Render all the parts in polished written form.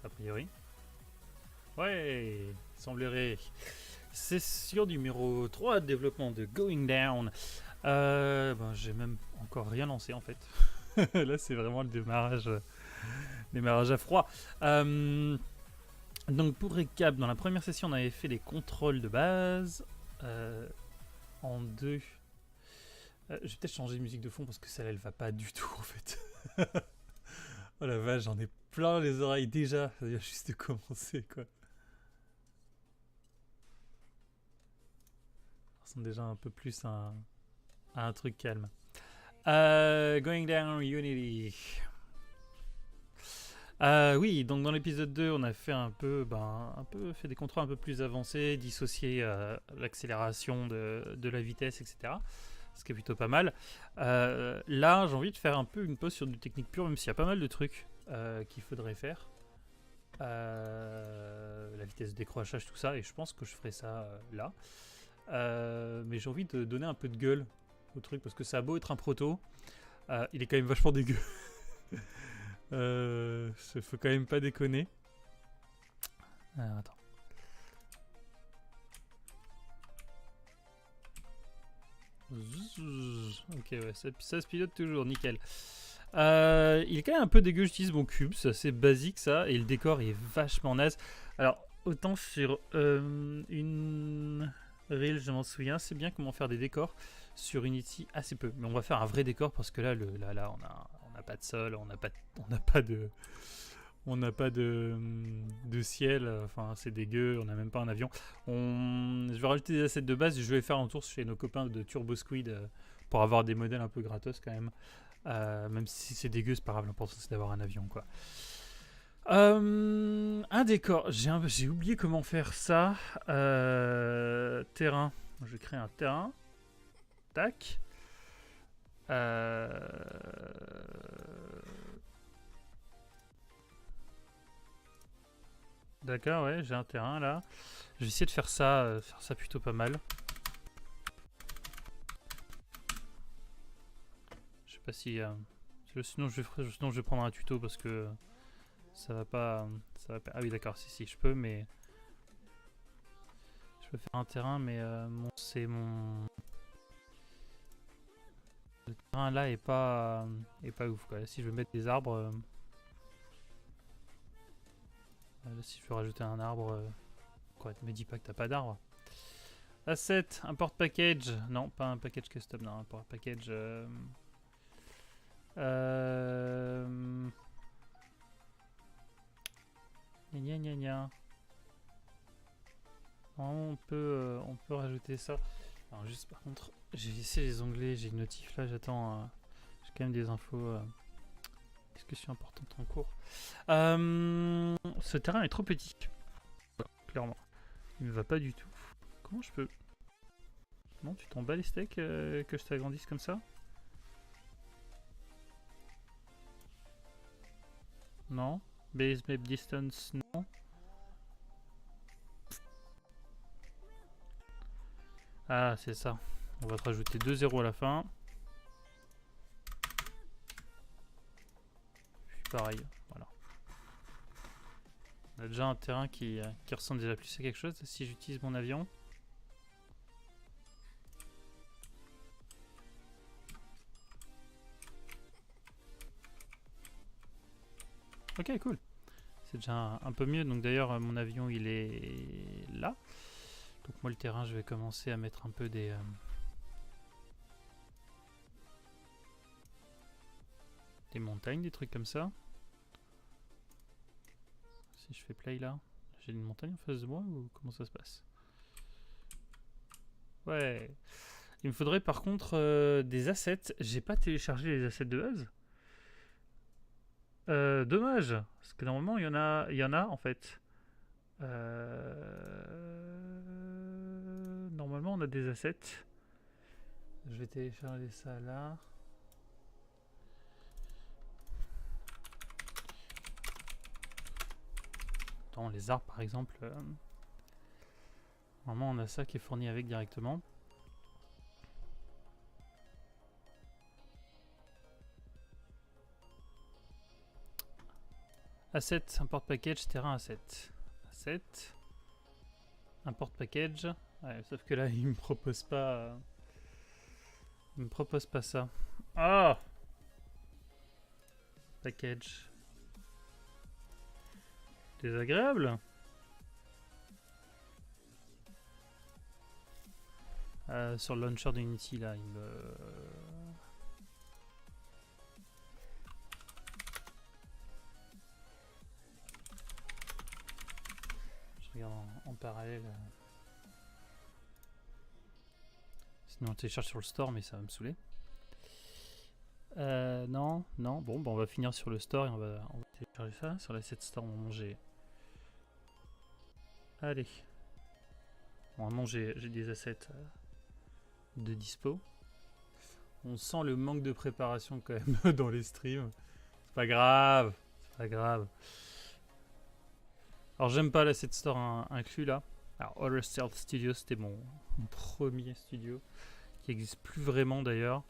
a priori. Ouais, il semblerait. Session numéro 3 de développement de Going Down. Ben, j'ai même encore rien lancé en fait. Là, c'est vraiment le démarrage à froid. Donc, pour récap, dans la première session, on avait fait les contrôles de base. En 2, je vais peut-être changer de musique de fond parce que celle-là, elle va pas du tout en fait. Oh la vache, j'en ai plein les oreilles déjà. Ça vient juste de commencer quoi. Ça ressemble déjà un peu plus à un truc calme. Going Down Unity. Oui, donc dans l'épisode 2, on a fait un peu fait des contrôles un peu plus avancés, dissocier l'accélération de la vitesse, etc. Ce qui est plutôt pas mal. Là, j'ai envie de faire un peu une pause sur du technique pure, même s'il y a pas mal de trucs qu'il faudrait faire. La vitesse de décrochage, tout ça, et je pense que je ferai ça là. Mais j'ai envie de donner un peu de gueule au truc, parce que ça a beau être un proto, il est quand même vachement dégueu. Faut quand même pas déconner. Alors, attends. Ok, ouais, ça se pilote toujours, nickel. Il est quand même un peu dégueu, j'utilise mon cube, c'est assez basique ça, et le décor est vachement naze. Alors, autant sur une reel, je m'en souviens, c'est bien comment faire des décors. Sur Unity, assez peu. Mais on va faire un vrai décor parce que là, on n'a pas de sol, on n'a pas de ciel, enfin c'est dégueu, on n'a même pas un avion. Je vais rajouter des assets de base, je vais faire un tour chez nos copains de Turbo Squid pour avoir des modèles un peu gratos quand même. Même si c'est dégueu, c'est pas grave, l'important c'est d'avoir un avion quoi. Un décor, j'ai oublié comment faire ça. Terrain, je vais créer un terrain. Tac. D'accord, ouais, j'ai un terrain là. Je vais essayer de faire ça plutôt pas mal. Je sais pas si. Sinon, je vais prendre un tuto parce que ça va pas. Ah oui, d'accord, si, je peux, mais. Je peux faire un terrain, mais c'est mon. Le terrain là est pas ouf quoi. Si je veux mettre des arbres. Là, si je veux rajouter un arbre. Quoi, me dis pas que t'as pas d'arbre. Asset, import package. Non, pas un package custom, non, import package. Gna gna gna. On peut rajouter ça. Alors juste par contre, j'ai laissé les onglets, j'ai une notif là, j'attends. J'ai quand même des infos. Discussion importante en cours. Ce terrain est trop petit. Clairement. Il me va pas du tout. Comment je peux... Non, tu t'en bats les steaks que je t'agrandisse comme ça? Non. Base map distance, non. Ah, c'est ça. On va te rajouter 2 zéros à la fin. Puis pareil, voilà. On a déjà un terrain qui ressemble déjà plus à quelque chose si j'utilise mon avion. Ok, cool. C'est déjà un peu mieux. Donc d'ailleurs, mon avion, il est là. Donc moi, le terrain, je vais commencer à mettre un peu des montagnes, des trucs comme ça. Si je fais play là, j'ai une montagne en face de moi ou comment ça se passe? Ouais. Il me faudrait par contre des assets. J'ai pas téléchargé les assets de base. Dommage, parce que normalement il y en a en fait. Normalement on a des assets. Je vais télécharger ça là. Attends, les arbres par exemple. Normalement on a ça qui est fourni avec directement. Asset, import package, terrain asset. Asset. Import package. Ouais, sauf que là, il me propose pas. Il me propose pas ça. Ah! Package. Désagréable. Sur le launcher d'Unity, là, il me. Je regarde en parallèle. Sinon, on télécharge sur le store, mais ça va me saouler. Non, non. Bon, bah, on va finir sur le store et on va télécharger ça. Sur l'asset store, on va manger. Allez. Normalement, j'ai des assets de dispo. On sent le manque de préparation quand même dans les streams. C'est pas grave. C'est pas grave. Alors, j'aime pas l'asset store inclus là. Alors, Horror Stealth Studio, c'était mon premier studio. Qui n'existe plus vraiment d'ailleurs.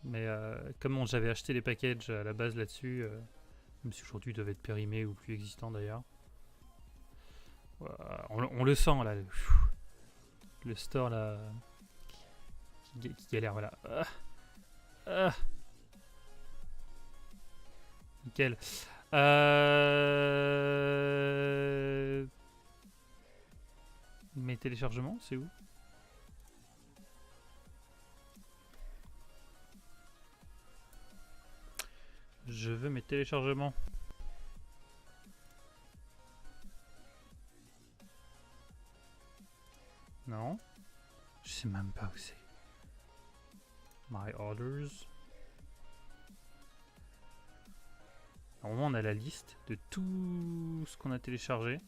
Mais comme j'avais acheté les packages à la base là-dessus, même si aujourd'hui ils doivent être périmés ou plus existants d'ailleurs. On le sent là. Le store là. Qui galère, voilà. Nickel. Mes téléchargements, c'est où? Je veux mes téléchargements. Non. Je sais même pas où c'est. My orders. Normalement, on a la liste de tout ce qu'on a téléchargé.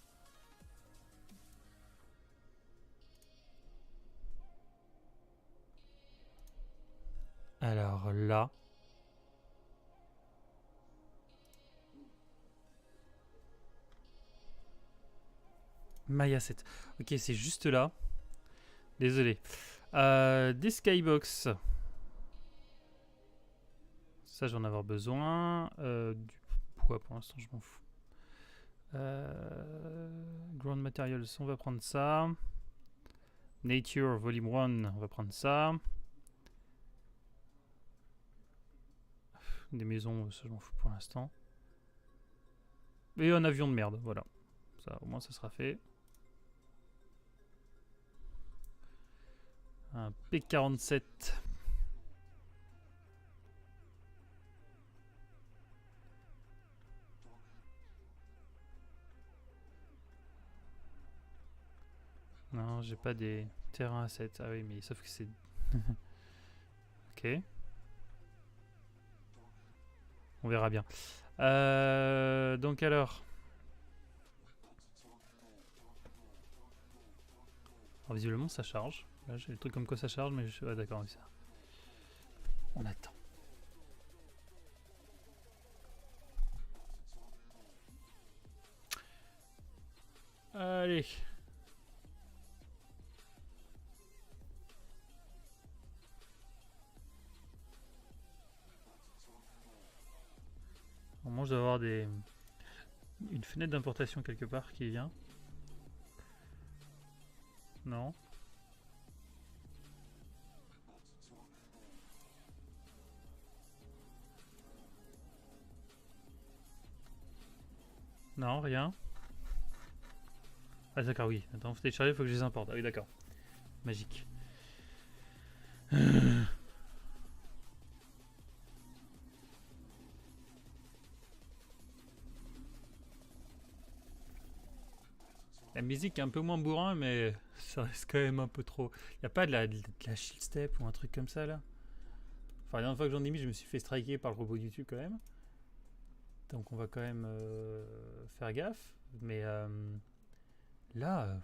Alors là. Maya 7. Ok, c'est juste là. Désolé. Des skybox. Ça, j'en ai avoir besoin. Du poids, pour l'instant, je m'en fous. Ground Materials, on va prendre ça. Nature, Volume 1, on va prendre ça. Des maisons, ça, je m'en fous pour l'instant. Et un avion de merde, voilà. Ça, au moins, ça sera fait. Un P-47. Non, j'ai pas des terrains à 7. Ah oui, mais sauf que c'est... Ok. On verra bien. Donc alors... Alors, visiblement, ça charge. Là, j'ai des trucs comme quoi ça charge, mais je suis pas d'accord avec ça. On attend. Allez. Normalement, je dois avoir une fenêtre d'importation quelque part qui vient. Non. Non, rien. Ah d'accord, oui. Attends, faut télécharger, il faut que je les importe. Ah oui, d'accord. Magique. La musique est un peu moins bourrin, mais ça reste quand même un peu trop. Y a pas de la shield step ou un truc comme ça là? Enfin, la dernière fois que j'en ai mis, je me suis fait striker par le robot YouTube quand même. Donc on va quand même faire gaffe. Mais là...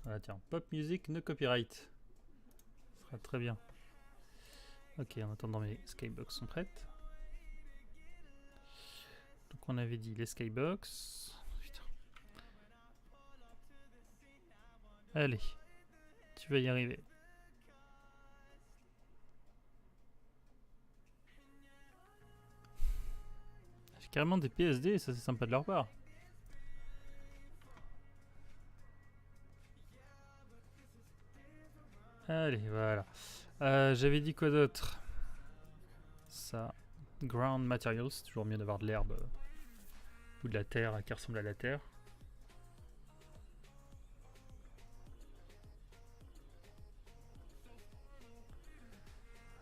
Voilà, tiens. Pop music, no copyright. Ça sera très bien. Ok, en attendant, mes skybox sont prêtes. Donc on avait dit les skybox. Putain. Allez. Tu vas y arriver. Carrément des PSD, et ça c'est sympa de leur part. Allez, voilà. J'avais dit quoi d'autre? Ça. Ground materials, c'est toujours mieux d'avoir de l'herbe ou de la terre qui ressemble à la terre.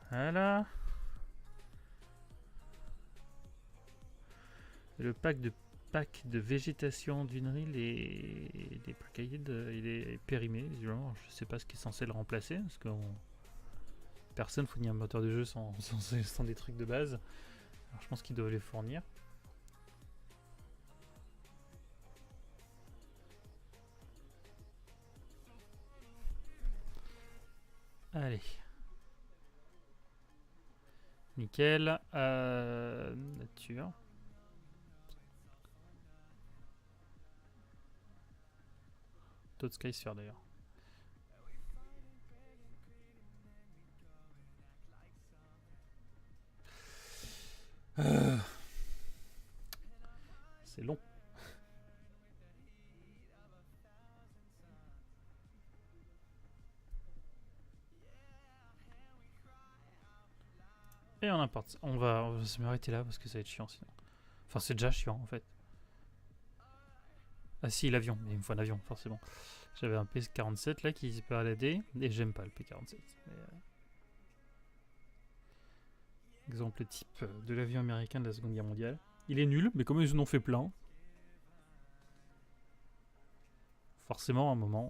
Voilà. Le pack de végétation d'Unreal et des Placaïdes, il est périmé. Visiblement, je sais pas ce qui est censé le remplacer parce que personne fournit un moteur de jeu sans des trucs de base. Alors, je pense qu'ils doivent les fournir. Allez. Nickel. Nature. D'autres Skysphere d'ailleurs. C'est long. Et on importe. On va se m'arrêter là parce que ça va être chiant sinon. Enfin, c'est déjà chiant en fait. Ah si, l'avion. Il me faut un avion, forcément. J'avais un P-47 là qui se baladait et j'aime pas le P-47. Mais, exemple type de l'avion américain de la Seconde Guerre mondiale. Il est nul, mais comme ils en ont fait plein, forcément à un moment,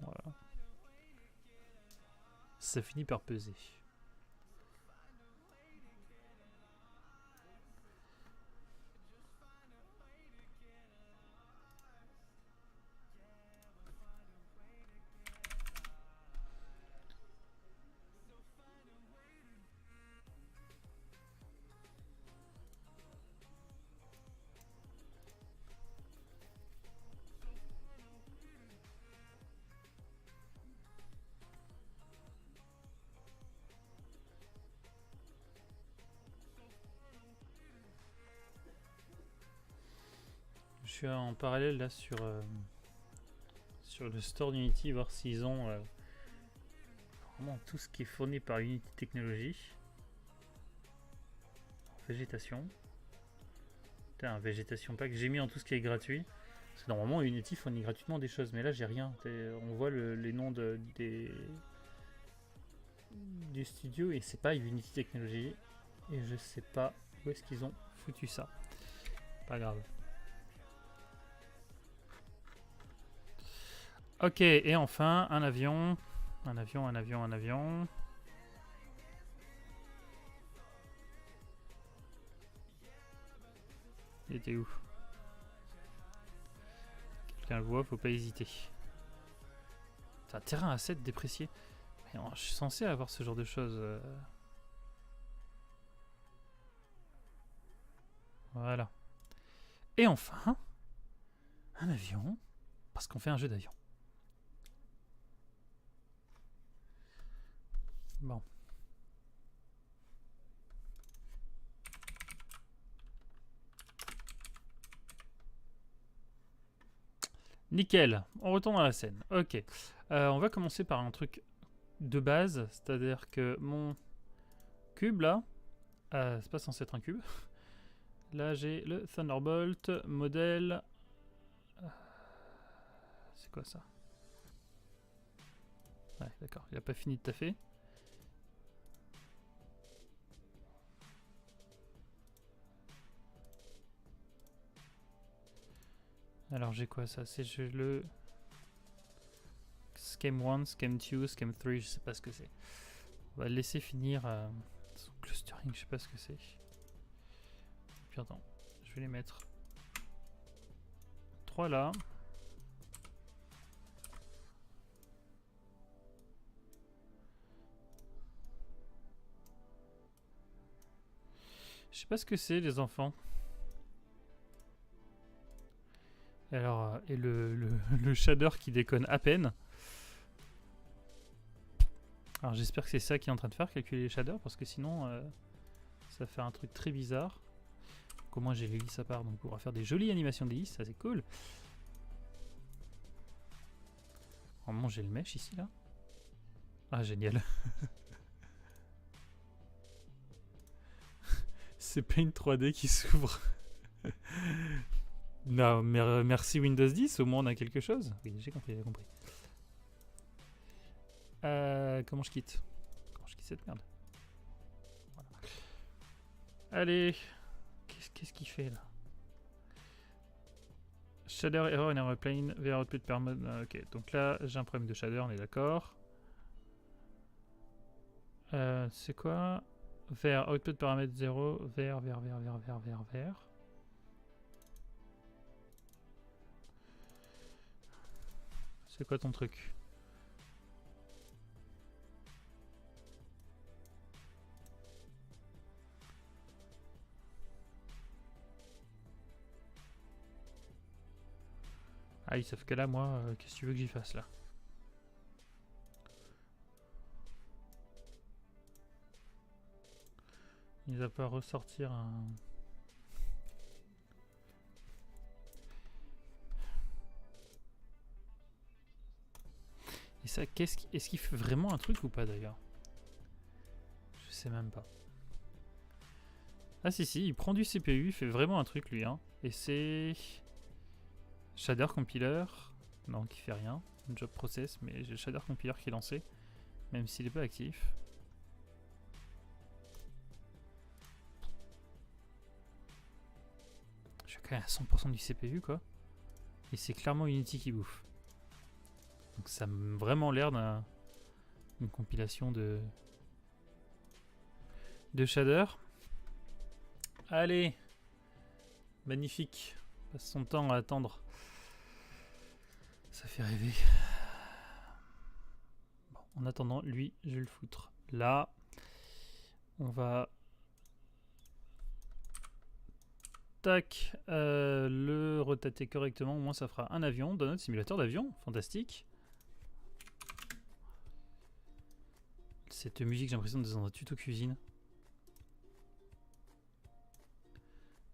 ça finit par peser. Je suis en parallèle là sur le store d'Unity, voir s'ils ont vraiment tout ce qui est fourni par Unity Technologies. Végétation. Un végétation pack. J'ai mis en tout ce qui est gratuit. Parce que normalement Unity fournit gratuitement des choses, mais là j'ai rien. On voit les noms du studio et c'est pas Unity Technologies. Et je sais pas où est-ce qu'ils ont foutu ça. Pas grave. Ok, et enfin, un avion. Un avion. Il était où? Quelqu'un le voit, faut pas hésiter. C'est un terrain à 7 déprécié. Mais je suis censé avoir ce genre de choses. Voilà. Et enfin, un avion. Parce qu'on fait un jeu d'avion. Bon. Nickel, on retourne dans la scène. Ok, on va commencer par un truc de base, c'est-à-dire que mon cube là, c'est pas censé être un cube. Là j'ai le Thunderbolt modèle. C'est quoi ça? Ouais, d'accord, il a pas fini de taffer. Alors j'ai quoi ça? C'est le Scheme 1, Scheme 2, Scheme 3, je sais pas ce que c'est. On va le laisser finir son clustering, je sais pas ce que c'est. Puis attends, je vais les mettre 3 là. Je sais pas ce que c'est les enfants. Alors, et le shader qui déconne à peine. Alors j'espère que c'est ça qui est en train de faire, calculer les shaders, parce que sinon ça fait un truc très bizarre. Donc au moins j'ai l'hélice à part, donc on pourra faire des jolies animations d'hélice, ça c'est cool. Normalement j'ai le mesh ici là. Ah génial. C'est Paint 3D qui s'ouvre. Non, mais merci Windows 10, au moins on a quelque chose. Oui, j'ai compris, j'ai compris. Comment je quitte? Comment je quitte cette merde? Voilà. Allez. Qu'est-ce qu'il fait là? Shader error in aeroplane, VR output per mode. Ok, donc là j'ai un problème de shader, on est d'accord. C'est quoi? VR output paramètre 0, VR. C'est quoi ton truc? Ah, sauf que là, moi, qu'est-ce que tu veux que j'y fasse là? Il va pas ressortir un... Et ça, est-ce qu'il fait vraiment un truc ou pas d'ailleurs? Je sais même pas. Ah si, il prend du CPU, il fait vraiment un truc lui, hein. Et c'est... Shader Compiler. Non, qui fait rien. Job Process, mais j'ai le Shader Compiler qui est lancé. Même s'il n'est pas actif. Je suis quand même à 100% du CPU quoi. Et c'est clairement Unity qui bouffe. Donc ça a vraiment l'air d'une compilation de shader. Allez. Magnifique. Passe son temps à attendre. Ça fait rêver. Bon, en attendant, lui, je vais le foutre là. On va... Tac, le rotater correctement, au moins ça fera un avion dans notre simulateur d'avion, fantastique. Cette musique, j'ai l'impression d'être dans un tuto cuisine.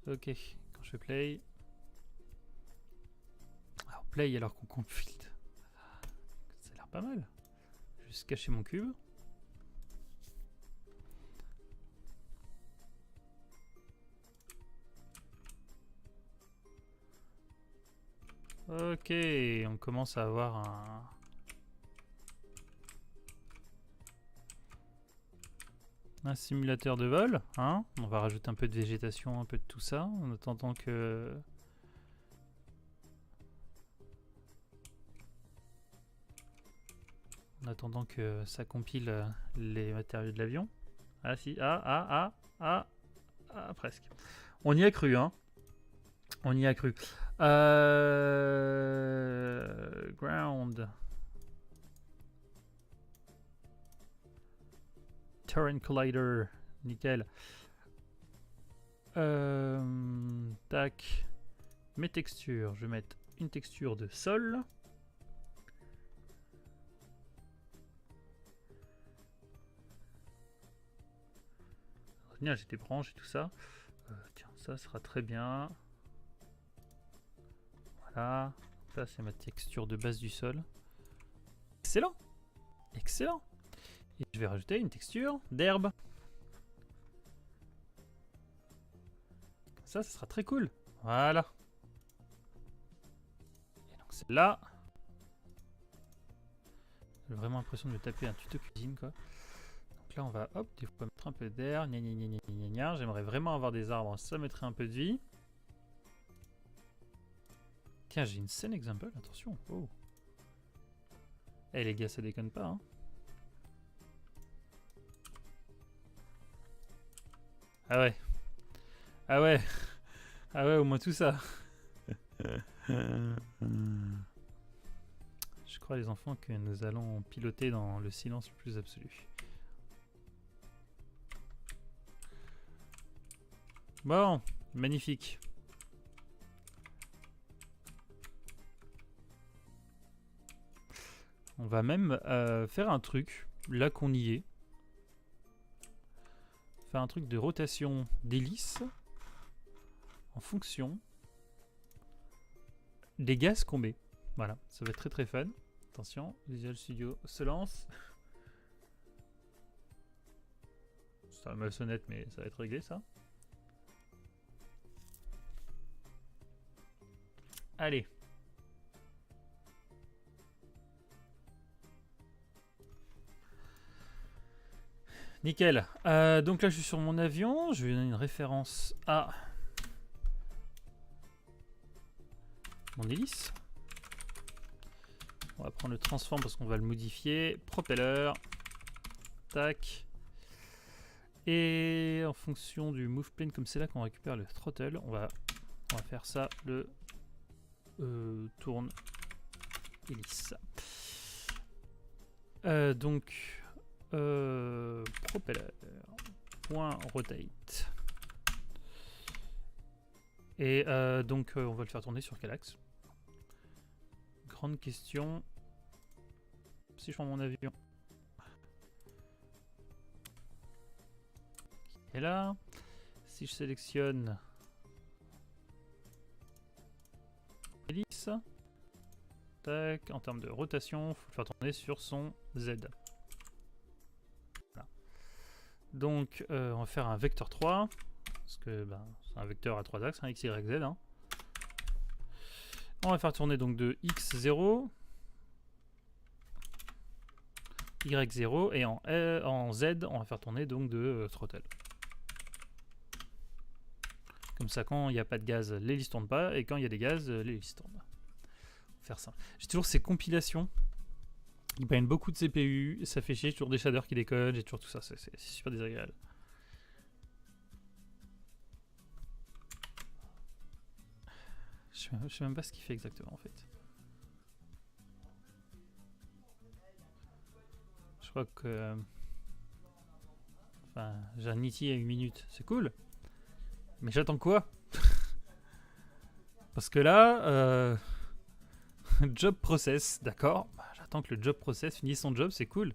Ok, quand je fais play. Alors play alors qu'on compile. Ça a l'air pas mal. Je vais juste cacher mon cube. Ok, on commence à avoir un simulateur de vol, hein. On va rajouter un peu de végétation, un peu de tout ça, en attendant que... ça compile les matériaux de l'avion. Ah si, presque. On y a cru, hein. On y a cru. Ground. Terrain Collider. Nickel. Tac. Mes textures. Je vais mettre une texture de sol. J'ai des branches et tout ça. Tiens, ça sera très bien. Voilà. Là, c'est ma texture de base du sol. Excellent. Excellent. Et je vais rajouter une texture d'herbe. Ça sera très cool. Voilà. Et donc c'est là. J'ai vraiment l'impression de me taper un tuto cuisine quoi. Donc là on va hop, des fois mettre un peu d'air. J'aimerais vraiment avoir des arbres, ça mettrait un peu de vie. Tiens, j'ai une scène example, attention. Oh. Eh les gars, ça déconne pas hein. Ah ouais. Ah ouais. Ah ouais, au moins tout ça. Je crois les enfants que nous allons piloter dans le silence le plus absolu. Bon, magnifique. On va même faire un truc, là qu'on y est. Faire un truc de rotation d'hélice. en fonction des gaz qu'on met. Voilà, ça va être très très fun. Attention, Visual Studio se lance. Ça va mal sonnette, mais ça va être réglé ça. Allez. Nickel. Donc là, je suis sur mon avion. Je vais donner une référence à mon hélice. On va prendre le transform parce qu'on va le modifier. Propeller. Tac. Et en fonction du move plane, comme c'est là qu'on récupère le throttle, on va faire ça le tourne hélice. Donc propeller point rotate. Et donc on va le faire tourner sur quel axe? Grande question. Si je prends mon avion. Et là, si je sélectionne hélice, tac, en termes de rotation, il faut le faire tourner sur son Z. Voilà. Donc, on va faire un vecteur 3, parce que c'est un vecteur à 3 axes, X, Y, Z. Hein. On va faire tourner donc de X0, Y0, et en Z, on va faire tourner donc de throttle. Comme ça, quand il n'y a pas de gaz, l'hélice tourne pas, et quand il y a des gaz, l'hélice tourne. Faire ça. J'ai toujours ces compilations. Ils prennent beaucoup de CPU, ça fait chier, j'ai toujours des shaders qui déconnent, j'ai toujours tout ça, c'est super désagréable. Je sais même pas ce qu'il fait exactement en fait. Je crois que... Enfin, j'ai un nitty à 1 minute, c'est cool. Mais j'attends quoi? Parce que là, job process, d'accord. J'attends que le job process finisse son job, c'est cool.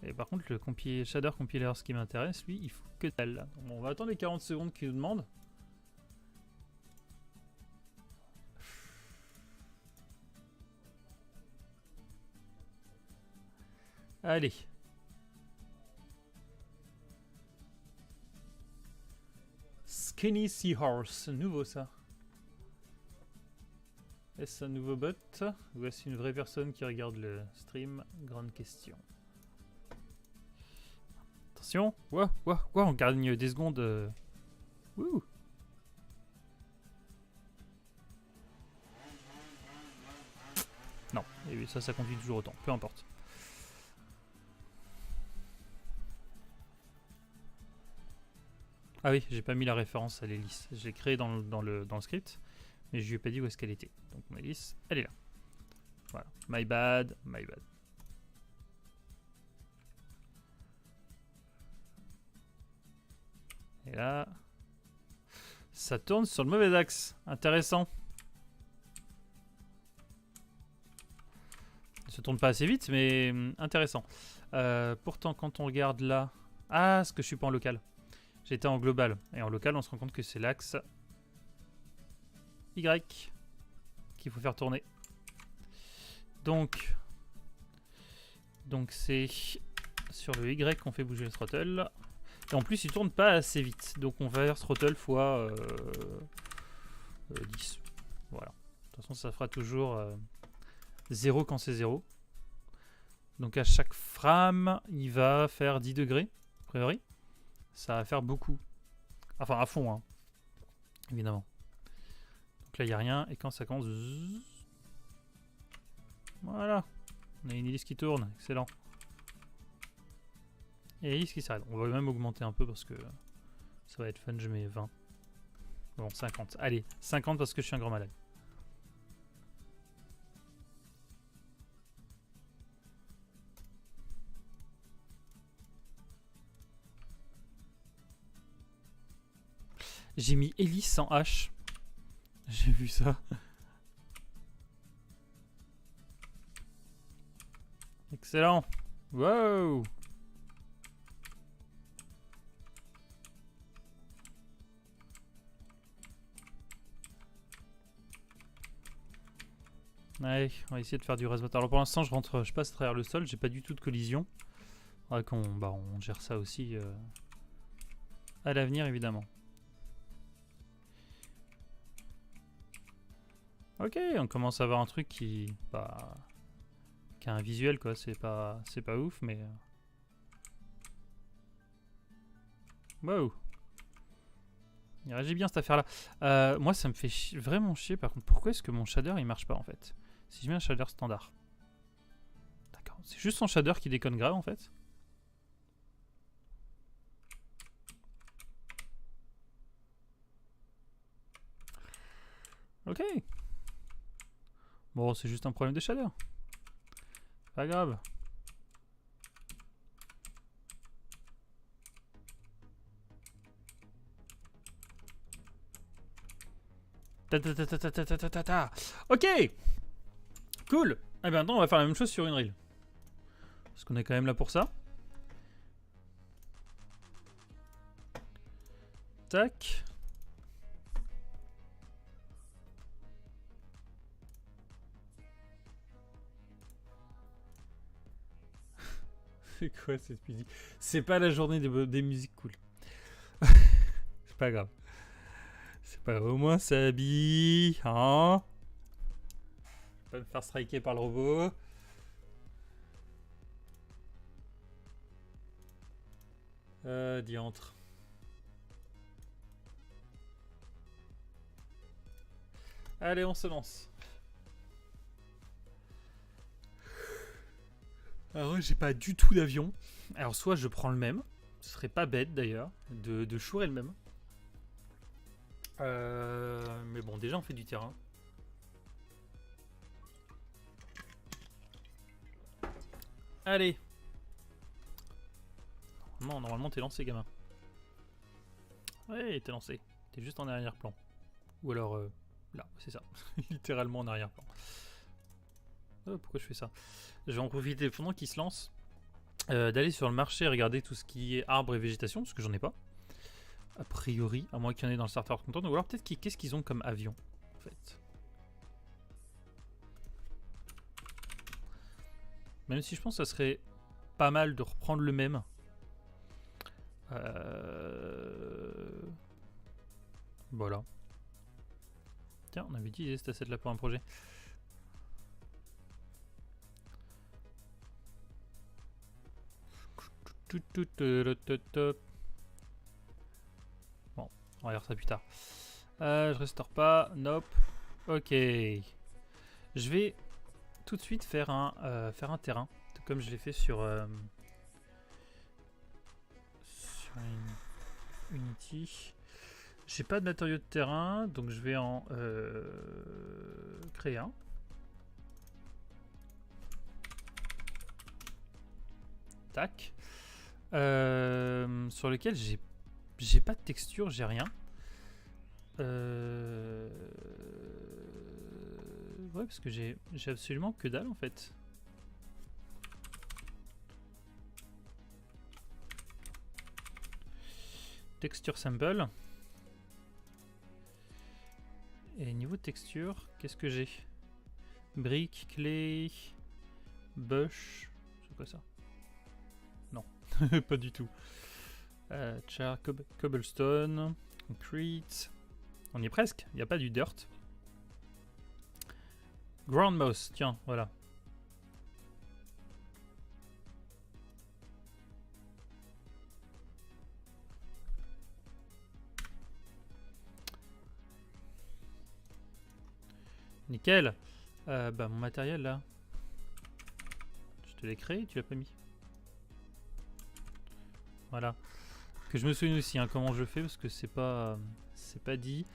Et par contre, le shader compiler, ce qui m'intéresse, lui, il faut que dalle. Bon, on va attendre les 40 secondes qu'il nous demande. Allez. Skinny Seahorse, nouveau ça. Est-ce un nouveau bot ou est-ce une vraie personne qui regarde le stream? Grande question. Attention, on gagne des secondes. Wouh. Non, et ça continue toujours autant, peu importe. Ah oui, j'ai pas mis la référence à l'hélice. Je l'ai créée dans le script, mais je lui ai pas dit où est-ce qu'elle était. Donc mon hélice, elle est là. Voilà. My bad, my bad. Et là, ça tourne sur le mauvais axe. Intéressant. Ça tourne pas assez vite, mais intéressant. Pourtant, quand on regarde là... Ah, parce que je suis pas en local. J'étais en global. Et en local, on se rend compte que c'est l'axe Y qu'il faut faire tourner. Donc c'est sur le Y qu'on fait bouger le throttle. Et en plus, il tourne pas assez vite. Donc on va faire throttle fois 10. Voilà. De toute façon, ça fera toujours 0 quand c'est 0. Donc à chaque frame, il va faire 10 degrés, a priori. Ça va faire beaucoup. Enfin, à fond, hein. Évidemment. Donc là, il n'y a rien. Et quand ça commence... Voilà. On a une hélice qui tourne. Excellent. Et hélice qui s'arrête. On va même augmenter un peu parce que ça va être fun. Je mets 20. Bon, 50. Allez, 50 parce que je suis un grand malade. J'ai mis hélice en H. J'ai vu ça. Excellent. Wow. Ouais, on va essayer de faire du rasemoteur. Alors pour l'instant, je passe à travers le sol, j'ai pas du tout de collision. Faudra qu'on on gère ça aussi à l'avenir, évidemment. Ok, on commence à avoir un truc qui a un visuel, quoi. C'est pas ouf, mais... Wow. Il réagit bien cette affaire-là. Moi, ça me fait vraiment chier, par contre. Pourquoi est-ce que mon shader, il marche pas, en fait? Si je mets un shader standard. D'accord. C'est juste son shader qui déconne grave, en fait. Ok. Bon, c'est juste un problème de shader. Pas grave. Ok. Cool. Et bien maintenant, on va faire la même chose sur une reel. Parce qu'on est quand même là pour ça. Tac. C'est quoi cette musique? C'est pas la journée des musiques cool. C'est pas grave. C'est pas grave. Au moins ça habille. Hein? Je vais pas me faire striker par le robot. Diantre. Allez, on se lance. Alors, j'ai pas du tout d'avion. Alors, soit je prends le même. Ce serait pas bête d'ailleurs de chourer le même. Mais bon, déjà on fait du terrain. Allez. Normalement t'es lancé, gamin. Ouais, t'es lancé. T'es juste en arrière-plan. Ou alors là, c'est ça. Littéralement en arrière-plan. Oh, pourquoi je fais ça? Je vais en profiter pendant qu'il se lance. D'aller sur le marché et regarder tout ce qui est arbres et végétation, parce que j'en ai pas. A priori, à moins qu'il y en ait dans le starter content. Ou alors peut-être qu'est-ce qu'ils ont comme avion, en fait. Même si je pense que ça serait pas mal de reprendre le même. Voilà. Tiens, on avait utilisé cet asset là pour un projet. Bon, on va voir ça plus tard. Je restaure pas. Nope. Ok. Je vais tout de suite faire un terrain. Comme je l'ai fait sur Unity. J'ai pas de matériaux de terrain, donc je vais en créer un. Tac. Sur lequel j'ai pas de texture, j'ai rien. Ouais, parce que j'ai absolument que dalle en fait. Texture sample. Et niveau texture, qu'est-ce que j'ai? Brique, clé, bush. C'est quoi ça? Non, pas du tout. Char, cobblestone, concrete. On y est presque, il n'y a pas du dirt. Ground mouse, tiens, voilà. Nickel. Bah mon matériel là. Je te l'ai créé, tu l'as pas mis. Voilà. Que je me souvienne aussi hein, comment je fais parce que c'est pas dit.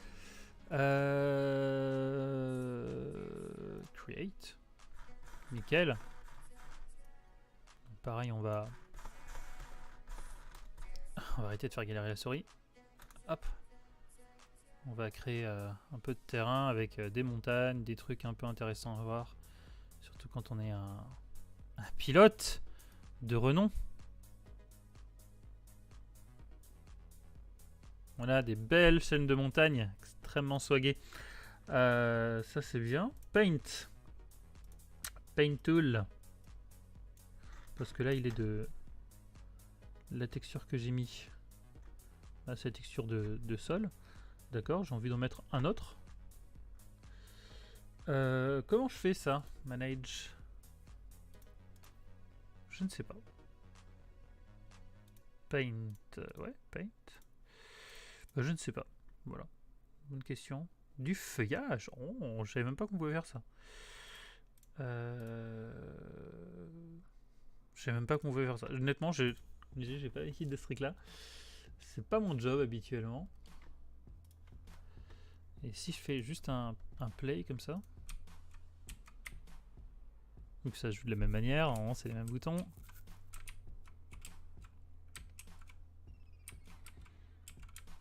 Create. Nickel. Pareil, on va arrêter de faire galérer la souris. Hop. On va créer un peu de terrain avec des montagnes, des trucs un peu intéressants à voir. Surtout quand on est un pilote de renom. On a des belles chaînes de montagnes extrêmement swaggées. Ça c'est bien. Paint. Paint Tool. Parce que là, il est de la texture que j'ai mis. Là, c'est la texture de sol. D'accord, j'ai envie d'en mettre un autre. Comment je fais ça? Manage. Je ne sais pas. Paint. Ouais, paint. Je ne sais pas. Voilà. Bonne question. Du feuillage. Oh, je savais même pas qu'on pouvait faire ça. Je savais même pas qu'on pouvait faire ça. Honnêtement, j'ai pas l'habitude de ce truc là. C'est pas mon job habituellement. Et si je fais juste un play comme ça. Donc ça joue de la même manière, c'est les mêmes boutons.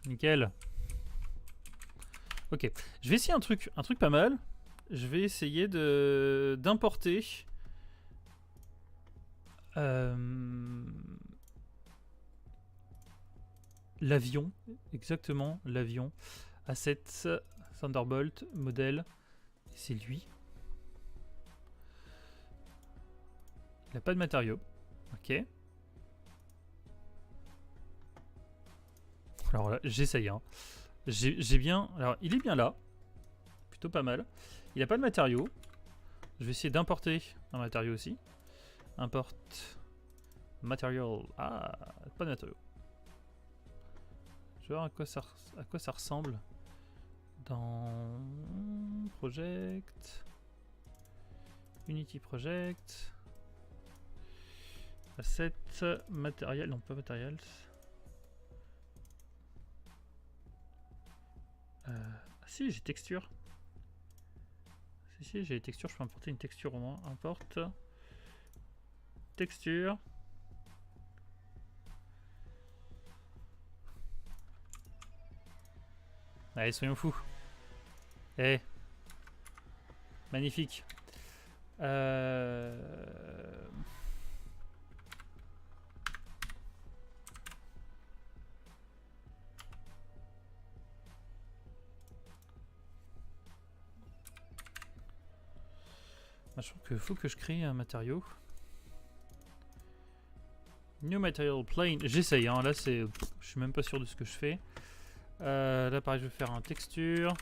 Nickel. Ok, je vais essayer un truc pas mal. Je vais essayer d'importer l'avion, exactement l'avion. Assets, Thunderbolt, modèle, c'est lui. Il n'a pas de matériaux. Ok. Alors là, j'essaye. Hein. J'ai bien. Alors, il est bien là. Plutôt pas mal. Il n'a pas de matériaux. Je vais essayer d'importer un matériau aussi. Import. Material. Ah, pas de matériaux. Je vais voir à quoi ça ressemble. Dans. Project. Unity Project. Asset. Matériel. Non, pas matériel. Si, j'ai texture. Si, j'ai les textures. Je peux importer une texture au moins. Importe. Texture. Allez, soyons fous. Eh. Magnifique. Je trouve qu'il faut que je crée un matériau. New Material Plane. J'essaye, hein. Là, je suis même pas sûr de ce que je fais. Là, pareil, je vais faire un texture.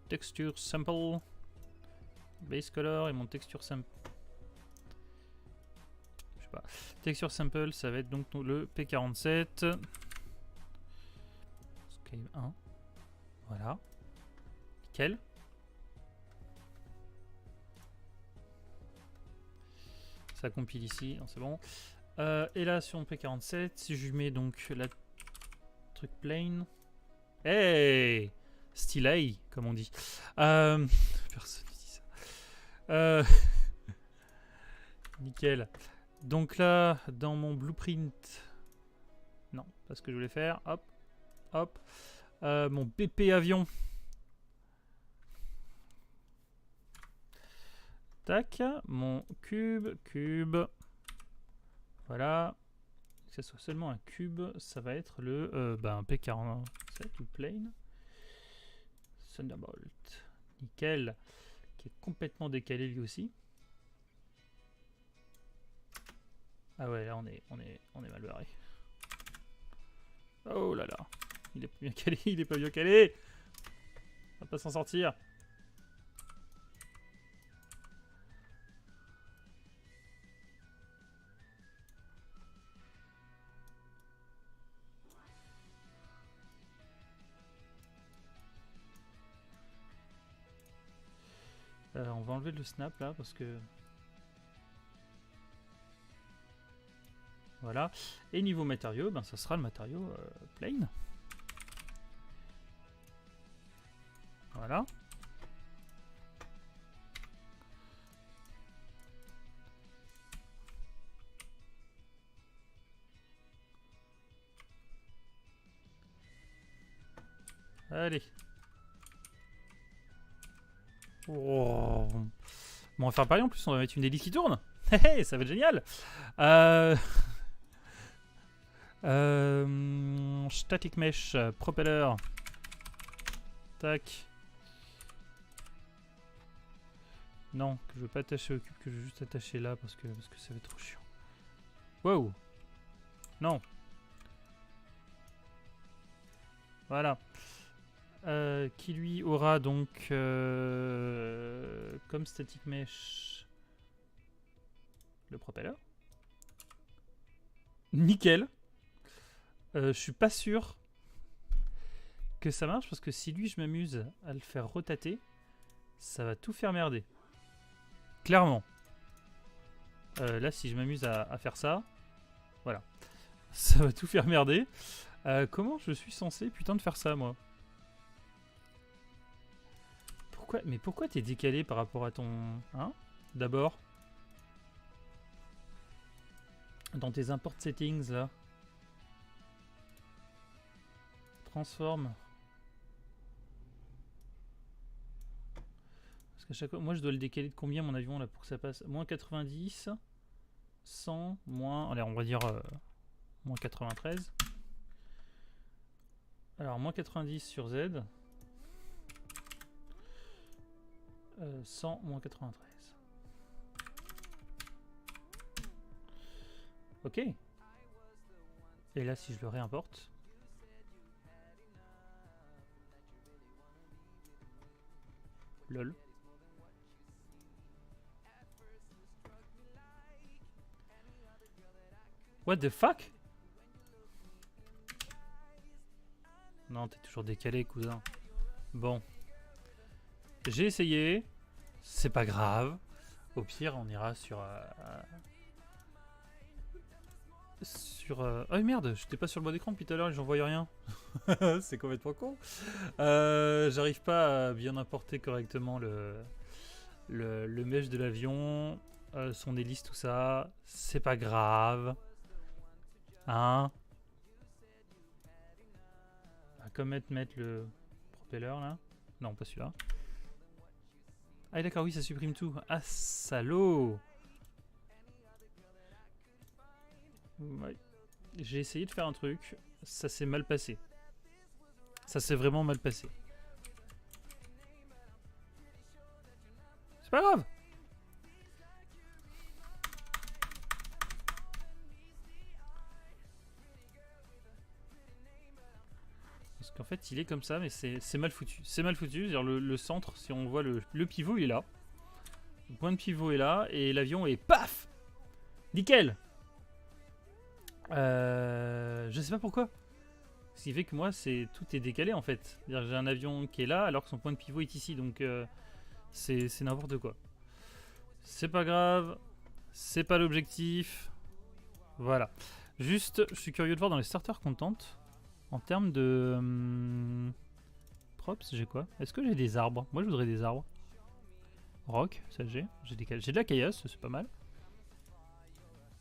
Texture Sample. Base Color et mon texture Sample. Je sais pas. Texture Sample, ça va être donc le P47. Scale 1. Voilà. Nickel. Ça compile ici, c'est bon. Et là sur mon P47, si je lui mets donc la truc plane. Hey, stylé, comme on dit. Personne ne dit ça. Nickel. Donc là, dans mon blueprint. Non, pas ce que je voulais faire. Hop, hop. Mon BP avion. Tac, mon cube. Voilà. Que ce soit seulement un cube, ça va être le un P47 ou plane. Thunderbolt. Nickel. Qui est complètement décalé lui aussi. Ah ouais, là on est mal barré. Oh là là. Il est pas bien calé, il est pas bien calé. On va pas s'en sortir. On va enlever le snap là parce que... Voilà. Et niveau matériaux, ça sera le matériau plane. Voilà. Allez. Oh. Bon, on va faire pareil en plus, on va mettre une hélice qui tourne. Ça va être génial. Static mesh, propeller. Tac. Non, que je veux pas attacher au cube, que je veux juste attacher là parce que ça va être trop chiant. Wow. Non. Voilà. Qui lui aura donc comme static mesh le propeller. Nickel. Je suis pas sûr que ça marche parce que si lui je m'amuse à le faire rotater, ça va tout faire merder. Clairement. Là si je m'amuse à faire ça, voilà. Ça va tout faire merder. Comment je suis censé putain de faire ça moi? Pourquoi? Mais pourquoi t'es décalé par rapport à ton... Hein? D'abord. Dans tes import settings là. Transforme. Parce qu'à chaque fois, moi je dois le décaler de combien mon avion là pour que ça passe? Moins 90, 100, moins... Allez on va dire moins 93. Alors moins 90 sur Z. 100 moins 93. Ok. Et là si je le réimporte. Lol. What the fuck? Non, t'es toujours décalé, cousin. Bon. J'ai essayé. C'est pas grave. Au pire, on ira sur... Oh merde, j'étais pas sur le bas d'écran depuis tout à l'heure et j'en voyais rien. C'est complètement con. J'arrive pas à bien importer correctement le mesh de l'avion, son hélice, tout ça. C'est pas grave. Hein? Comme mettre le propeller là. Non, pas celui-là. Ah d'accord, oui, ça supprime tout. Ah, salaud! Ouais. J'ai essayé de faire un truc, ça s'est mal passé. Ça s'est vraiment mal passé. C'est pas grave! Parce qu'en fait, il est comme ça, mais c'est mal foutu. C'est mal foutu, c'est-à-dire le centre, si on voit le pivot, il est là. Le point de pivot est là, et l'avion est PAF! Nickel! Je sais pas pourquoi. Ce qui fait que moi, tout est décalé en fait. J'ai un avion qui est là alors que son point de pivot est ici. Donc c'est n'importe quoi. C'est pas grave. C'est pas l'objectif. Voilà. Juste, je suis curieux de voir dans les starter content. En termes de... props, j'ai quoi? Est-ce que j'ai des arbres? Moi je voudrais des arbres. Rock, ça j'ai. J'ai de la caillasse, c'est pas mal.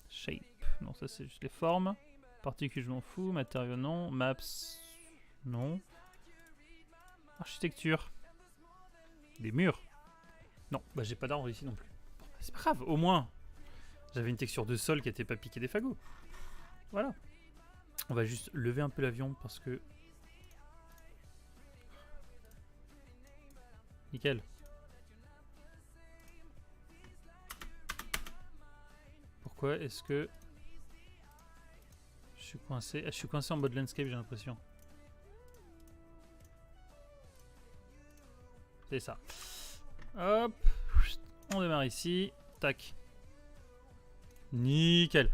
Shape. Non, ça c'est juste les formes. Particules, je m'en fous. Matériaux, non. Maps, non. Architecture. Des murs. Non, bah j'ai pas d'arbre ici non plus. Bon, bah, c'est pas grave, au moins. J'avais une texture de sol qui était pas piquée des fagots. Voilà. On va juste lever un peu l'avion parce que... Nickel. Pourquoi est-ce que... Je suis coincé. Ah, je suis coincé en mode landscape, j'ai l'impression. C'est ça. Hop. On démarre ici. Tac. Nickel.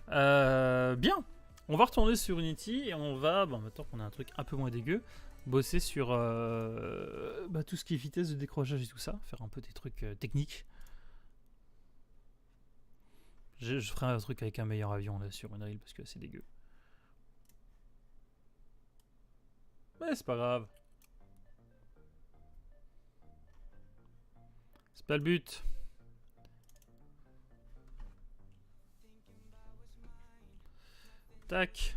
Bien. On va retourner sur Unity et on va, bon, maintenant qu'on a un truc un peu moins dégueu, bosser sur tout ce qui est vitesse de décrochage et tout ça. Faire un peu des trucs techniques. Je ferai un truc avec un meilleur avion là sur Unreal parce que c'est dégueu. Mais c'est pas grave. C'est pas le but. Tac.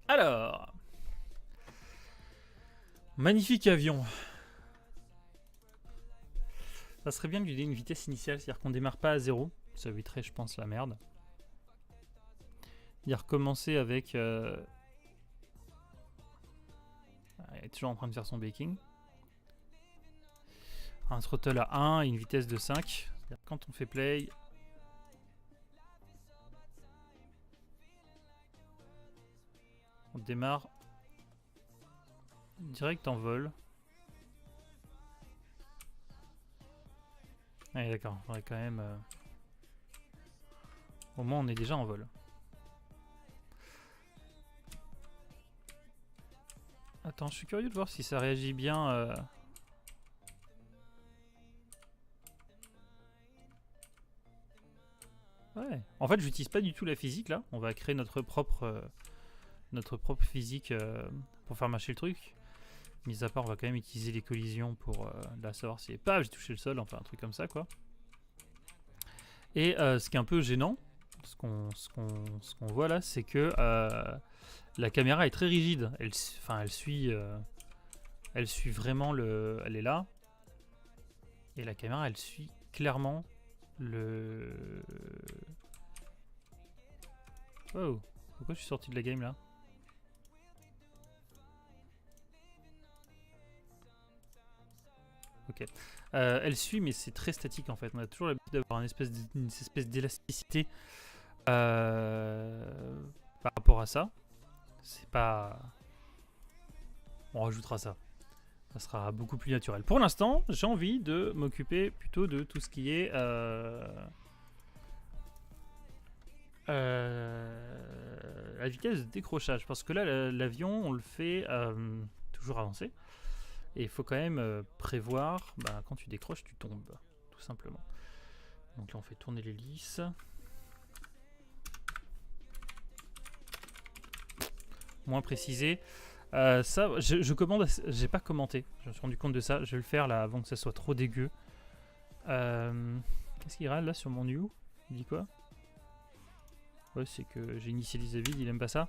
Alors. Magnifique avion. Ça serait bien de lui donner une vitesse initiale, c'est-à-dire qu'on démarre pas à 0. Ça éviterait, je pense, la merde. Il a recommencé avec... il est toujours en train de faire son baking. Un throttle à 1 et une vitesse de 5. Quand on fait play... On démarre direct en vol. Allez, d'accord, on va quand même... Au moins on est déjà en vol. Attends, je suis curieux de voir si ça réagit bien. Ouais. En fait, j'utilise pas du tout la physique là. On va créer notre propre physique pour faire marcher le truc. Mis à part, on va quand même utiliser les collisions pour là savoir si paf, j'ai touché le sol, enfin un truc comme ça quoi. Et ce qui est un peu gênant, ce qu'on voit là, c'est que la caméra est très rigide. Elle suit vraiment le. Elle est là. Et la caméra, elle suit clairement le. Oh, pourquoi je suis sorti de la game là? Ok. Elle suit, mais c'est très statique en fait. On a toujours l'habitude d'avoir une espèce d'élasticité par rapport à ça. C'est pas. On rajoutera ça. Ça sera beaucoup plus naturel. Pour l'instant, j'ai envie de m'occuper plutôt de tout ce qui est la vitesse de décrochage. Parce que là, l'avion, on le fait toujours avancé. Et il faut quand même prévoir, quand tu décroches, tu tombes, tout simplement. Donc là, on fait tourner l'hélice. Moins précisé. Ça, je commande, j'ai pas commenté. Je me suis rendu compte de ça. Je vais le faire là avant que ça soit trop dégueu. Qu'est-ce qu'il râle là sur mon new? Il dit quoi? Ouais, c'est que j'ai initialisé vide, il aime pas ça.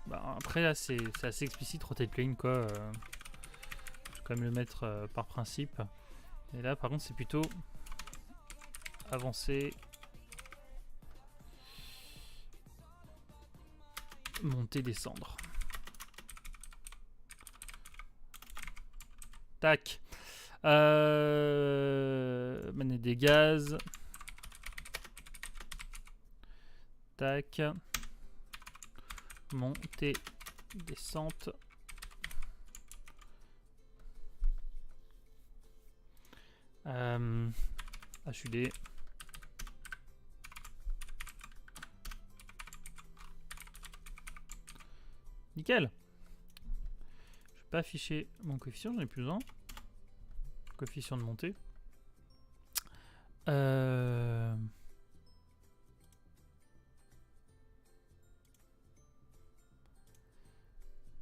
Après là, c'est assez explicite, rotate plane quoi. Je vais quand même le mettre par principe. Et là, par contre, c'est plutôt avancer. Monter, descendre. Tac. Manette des gaz. Tac. Montée, descente. HUD. Nickel. Je vais pas afficher mon coefficient, j'en ai plus besoin. Coefficient de montée.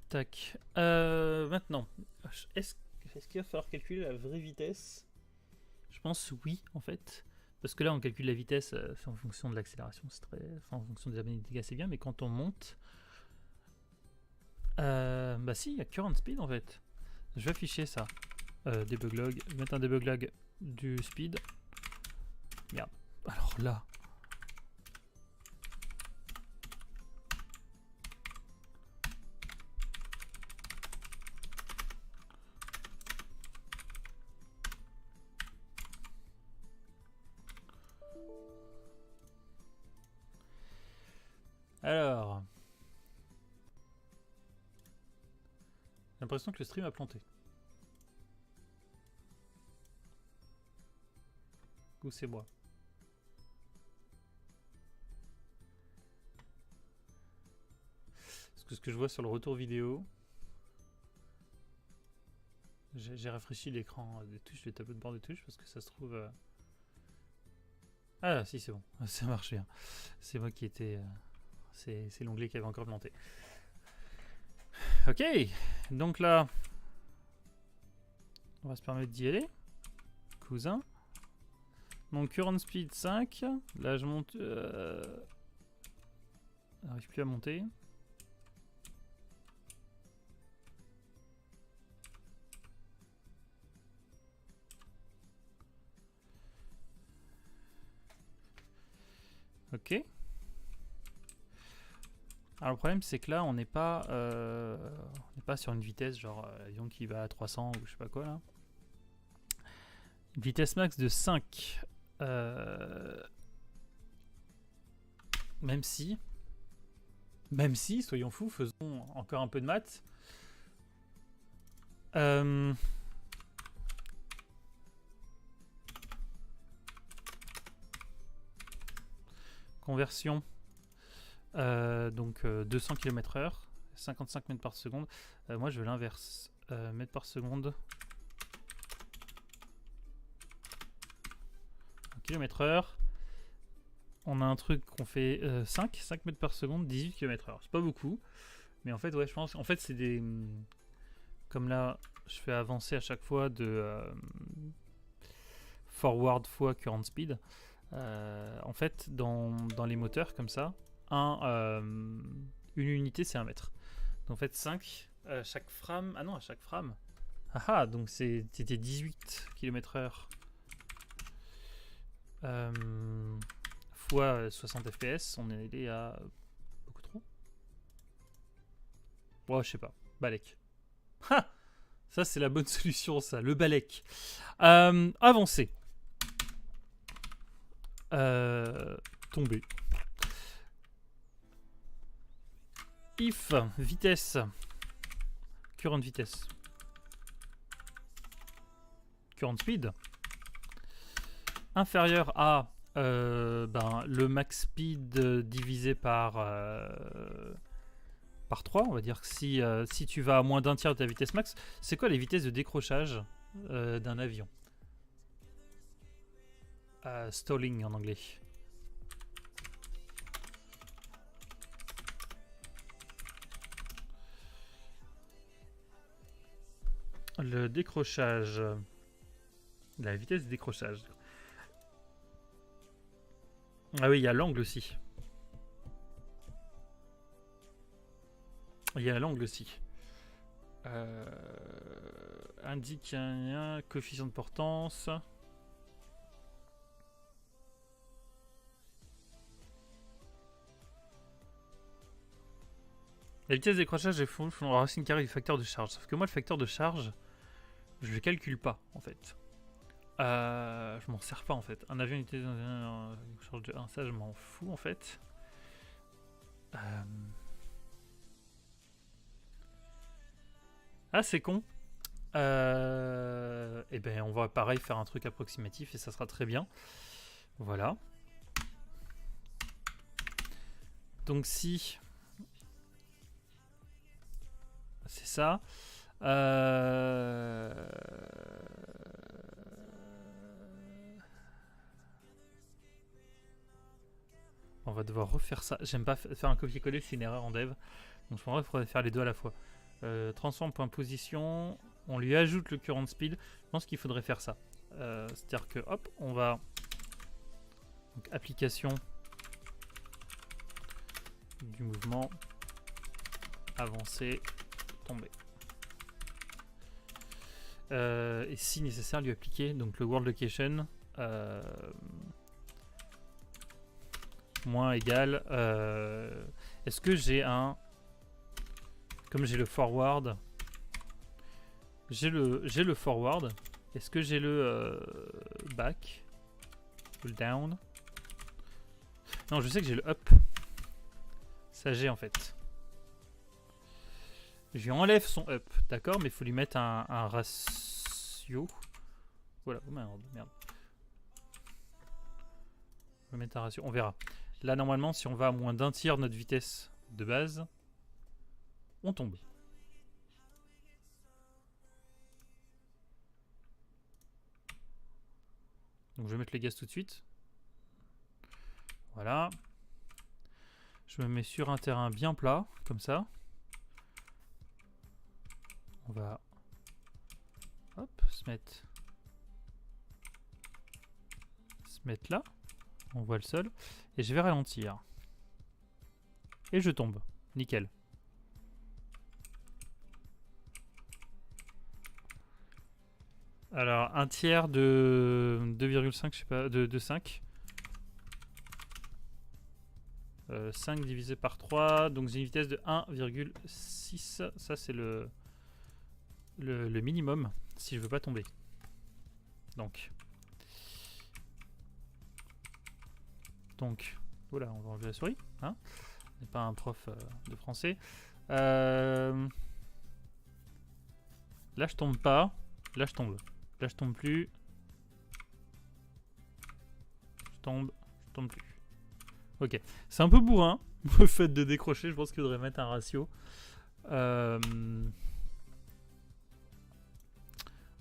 Tac. Maintenant, est-ce qu'il va falloir calculer la vraie vitesse? Je pense oui, en fait. Parce que là, on calcule la vitesse en fonction de l'accélération, c'est très... en fonction des abonnés de dégâts, c'est bien, mais quand on monte... si, il y a current speed, en fait. Je vais afficher ça. Debug log. Je vais mettre un debug log du speed. Merde. Alors là... Alors... J'ai l'impression que le stream a planté. Ou c'est moi? Parce que ce que je vois sur le retour vidéo... J'ai rafraîchi l'écran des touches, le tableau de bord des touches, parce que ça se trouve... Ah si, c'est bon. Ça marche bien. C'est moi qui étais... C'est l'onglet qui avait encore planté. Ok, donc là, on va se permettre d'y aller. Cousin. Donc current speed 5. Là je monte... J'arrive plus à monter. Ok. Alors le problème c'est que là on n'est pas sur une vitesse genre l'avion qui va à 300 ou je sais pas quoi là. Une vitesse max de 5. Même si, soyons fous, faisons encore un peu de maths. Conversion. Donc 200 km/h, 55 mètres par seconde. Moi je veux l'inverse. Mètres par seconde. Km/h. On a un truc qu'on fait 5 mètres par seconde, 18 km/h. C'est pas beaucoup. Mais en fait, ouais, je pense. En fait, c'est des. Comme là, je fais avancer à chaque fois de forward fois current speed. En fait, dans les moteurs comme ça, une unité c'est 1 mètre. Donc en fait, 5 chaque frame. Ah non, à chaque frame. Ah, donc c'était 18 km/h. Fois 60 fps, on est allé à beaucoup trop. Bon, je sais pas. Balek. Ha, ça c'est la bonne solution, ça, le balek. Avancer. Tomber. If vitesse. Current vitesse. Current speed. Inférieur à le max speed divisé par 3. On va dire que si tu vas à moins d'un tiers de ta vitesse max, c'est quoi les vitesses de décrochage d'un avion? Stalling en anglais. Le décrochage. La vitesse de décrochage. Ah oui, il y a l'angle aussi. Il y a l'angle aussi. Indique un coefficient de portance. La vitesse de décrochage est fondée sur la racine carrée du facteur de charge. Sauf que moi, le facteur de charge, je le calcule pas en fait. Je m'en sers pas en fait. Un avion était dans une charge de 1, ça je m'en fous en fait. Ah, c'est con. Et ben on va pareil faire un truc approximatif et ça sera très bien. Voilà. Donc si c'est ça. On va devoir refaire ça. J'aime pas faire un copier-coller, c'est une erreur en dev. Donc je pense qu'il faudrait faire les deux à la fois. Transform point position. On lui ajoute le current speed. Je pense qu'il faudrait faire ça. C'est-à-dire que hop, on va donc application du mouvement, avancer, tomber. Et si nécessaire, lui appliquer donc le world location moins égal. Est-ce que j'ai un, comme j'ai le forward, j'ai le forward. Est-ce que j'ai le back, le down? Non, je sais que j'ai le up. Ça j'ai en fait. Je lui enlève son up, d'accord, mais il faut lui mettre un ratio. Voilà, oh merde. Je vais mettre un ratio, on verra. Là, normalement, si on va à moins d'un tiers de notre vitesse de base, on tombe. Donc, je vais mettre les gaz tout de suite. Voilà. Je me mets sur un terrain bien plat, comme ça. On va se mettre là. On voit le sol. Et je vais ralentir. Et je tombe. Nickel. Alors, un tiers de 2,5, je sais pas, de 5. 5 divisé par 3, donc j'ai une vitesse de 1,6. Ça, c'est le minimum si je veux pas tomber. Donc, voilà, on va enlever la souris. Hein, on n'est pas un prof de français. Là, je tombe pas. Là, je tombe. Là, je tombe plus. Je tombe plus. Ok. C'est un peu bourrin, le fait de décrocher. Je pense qu'il faudrait mettre un ratio. Un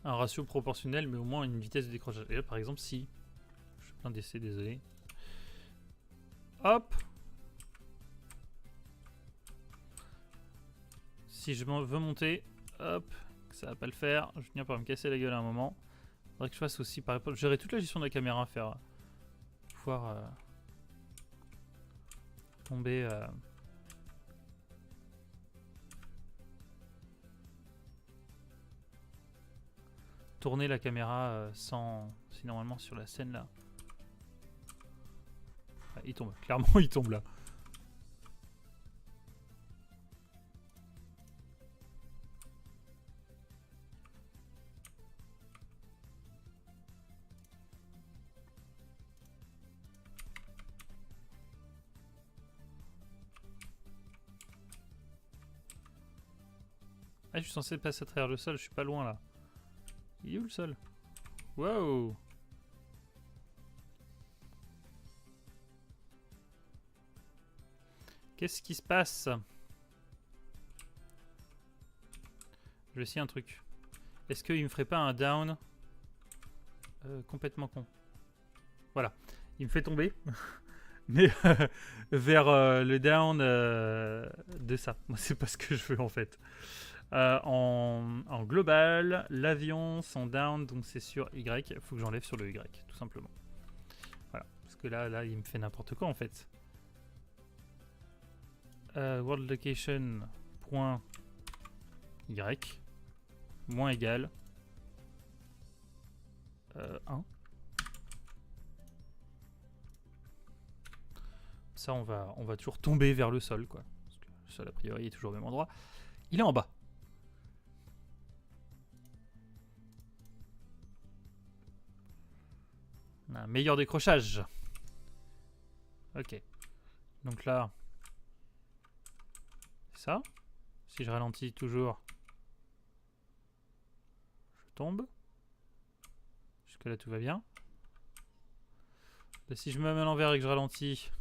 ratio proportionnel, mais au moins une vitesse de décrochage. Et là, par exemple, si... Je fais plein d'essais, désolé. Hop. Si je veux monter, hop, ça va pas le faire. Je vais finir par me casser la gueule à un moment. Faudrait que je fasse aussi par exemple. Gérer toute la gestion de la caméra, faire pouvoir tomber. Tourner la caméra sans. Si normalement sur la scène là. Ah, il tombe, clairement il tombe là. Ah, je suis censé passer à travers le sol, je suis pas loin là. Il est où le sol? Wow! Qu'est-ce qui se passe? Je vais essayer un truc. Est-ce qu'il me ferait pas un down complètement con? Voilà. Il me fait tomber. Mais vers le down de ça. Moi, c'est pas ce que je veux en fait. En global, l'avion, son down, donc c'est sur Y. Il faut que j'enlève sur le Y, tout simplement. Voilà. Parce que là, il me fait n'importe quoi en fait. World location point Y moins égal 1. Ça, on va toujours tomber vers le sol, quoi. Parce que le sol, a priori, est toujours au même endroit. Il est en bas. On a un meilleur décrochage. Ok. Donc là, c'est ça. Si je ralentis toujours, je tombe. Jusque là, tout va bien. Là, si je me mets à l'envers et que je ralentis,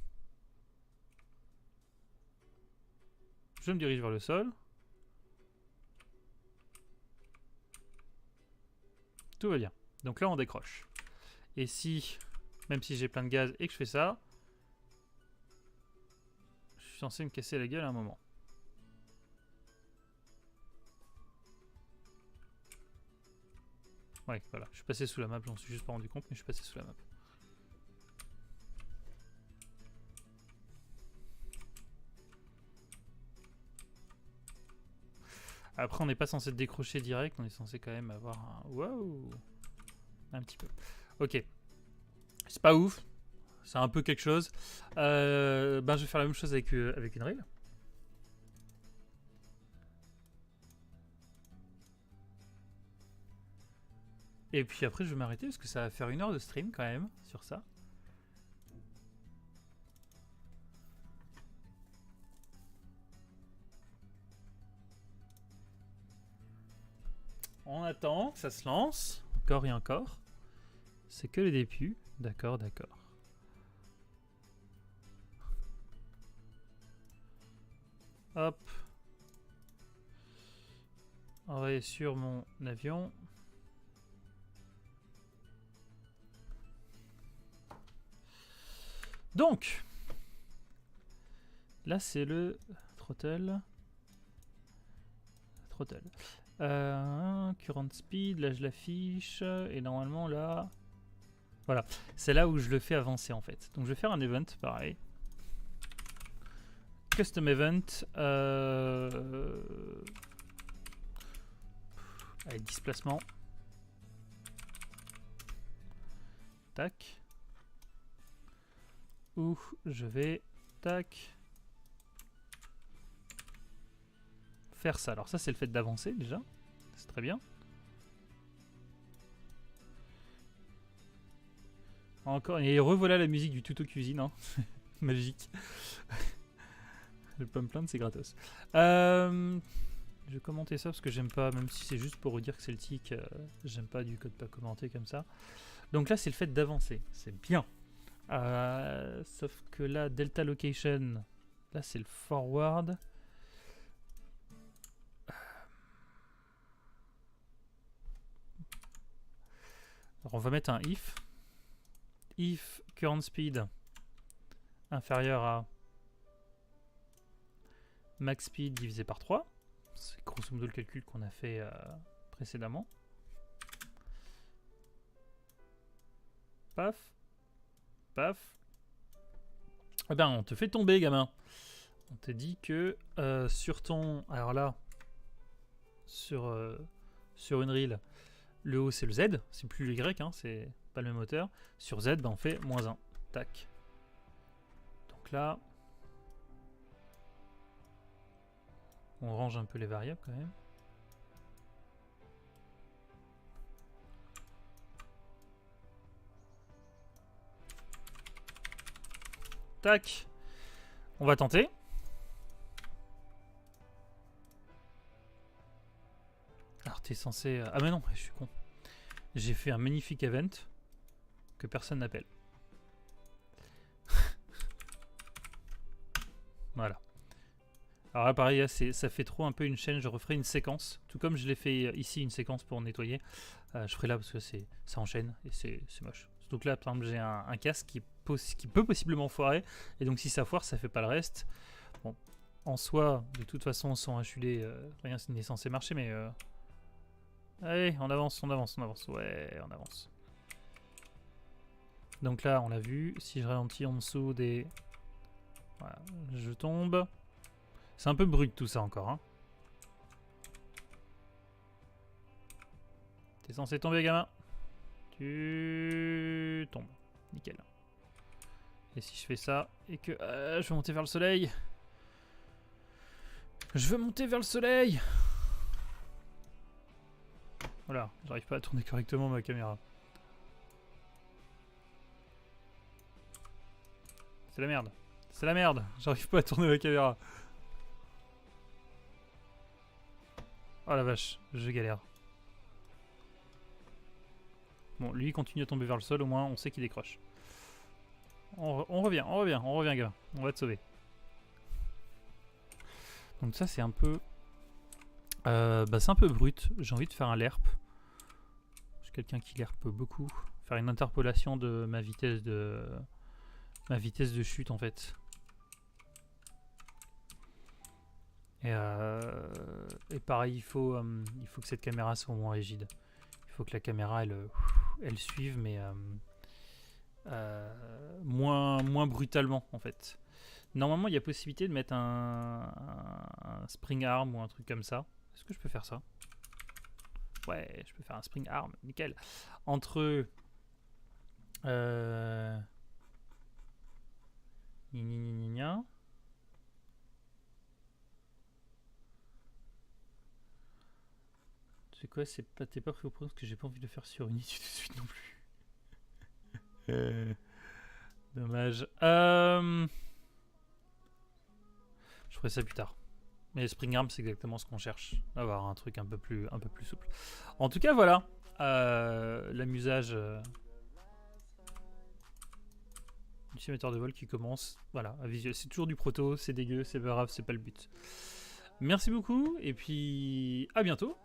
je me dirige vers le sol. Tout va bien. Donc là, on décroche. Et si, même si j'ai plein de gaz et que je fais ça, je suis censé me casser la gueule à un moment. Ouais, voilà. Je suis passé sous la map, j'en suis juste pas rendu compte, mais je suis passé sous la map. Après, on n'est pas censé décrocher direct, on est censé quand même avoir un... Wow! Un petit peu. Ok. C'est pas ouf. C'est un peu quelque chose. Je vais faire la même chose avec une rail. Et puis après, je vais m'arrêter parce que ça va faire 1 heure de stream quand même sur ça. On attend, ça se lance. Encore et encore. C'est que le début. D'accord, d'accord. Hop. On va aller sur mon avion. Donc, là c'est le throttle. Current speed, là je l'affiche. Et normalement là... Voilà, c'est là où je le fais avancer en fait. Donc je vais faire un event pareil. Custom event. Allez, displacement. Tac. Où je vais Tac. Faire ça. Alors ça, c'est le fait d'avancer déjà. C'est très bien. Encore. Et revoilà la musique du tuto cuisine. Hein. Magique. Je vais pas me plaindre, c'est gratos. Je vais commenter ça parce que j'aime pas, même si c'est juste pour vous dire que Celtic, j'aime pas du code pas commenté comme ça. Donc là, c'est le fait d'avancer. C'est bien. Sauf que là, Delta Location, là, c'est le forward. Alors, on va mettre un if. If current speed inférieur à max speed divisé par 3. C'est grosso modo le calcul qu'on a fait précédemment. Paf. Paf. Eh ben, on te fait tomber, gamin. On te dit que sur ton... Alors là, sur une reel, le O c'est le Z, c'est plus le Y, hein, c'est pas le même moteur. Sur Z, ben, on fait -1. Tac. Donc là, on range un peu les variables quand même. Tac. On va tenter. Alors t'es censé... Ah mais non, je suis con. J'ai fait un magnifique event que personne n'appelle. Voilà. Alors là pareil, ça fait trop un peu une chaîne, je referai une séquence. Tout comme je l'ai fait ici, une séquence pour nettoyer. Je ferai là parce que ça enchaîne et c'est moche. Donc là par exemple j'ai un casque qui peut possiblement foirer. Et donc si ça foire, ça fait pas le reste. Bon, en soi, de toute façon sans HUD, rien n'est censé marcher, mais... Allez, on avance, on avance, on avance. Ouais, on avance. Donc là, on l'a vu. Si je ralentis en dessous des... Voilà, je tombe. C'est un peu brut tout ça encore. Hein. T'es censé tomber, gamin. Tu tombes. Nickel. Et si je fais ça et que... je veux monter vers le soleil. Je veux monter vers le soleil. Voilà, j'arrive pas à tourner correctement ma caméra. C'est la merde. C'est la merde. J'arrive pas à tourner ma caméra. Oh la vache, je galère. Bon, lui il continue à tomber vers le sol, au moins on sait qu'il décroche. On revient, gars. On va te sauver. Donc ça c'est un peu... c'est un peu brut. J'ai envie de faire un lerp. Je suis quelqu'un qui lerpe beaucoup. Faire une interpolation de ma vitesse de chute en fait. Et pareil, il faut que cette caméra soit moins rigide. Il faut que la caméra elle suive, mais moins brutalement en fait. Normalement, il y a possibilité de mettre un spring arm ou un truc comme ça. Est-ce que je peux faire ça? Ouais, je peux faire un spring arm, nickel. Entre c'est quoi? T'es pas pris au point parce que j'ai pas envie de le faire sur Unity tout de suite non plus. Dommage. Je ferai ça plus tard. Mais Spring Arm, c'est exactement ce qu'on cherche. Avoir un truc un peu plus souple. En tout cas, voilà. L'amusage du simulateur de vol qui commence. Voilà, à visuel. C'est toujours du proto, c'est dégueu, c'est pas grave, c'est pas le but. Merci beaucoup, et puis à bientôt.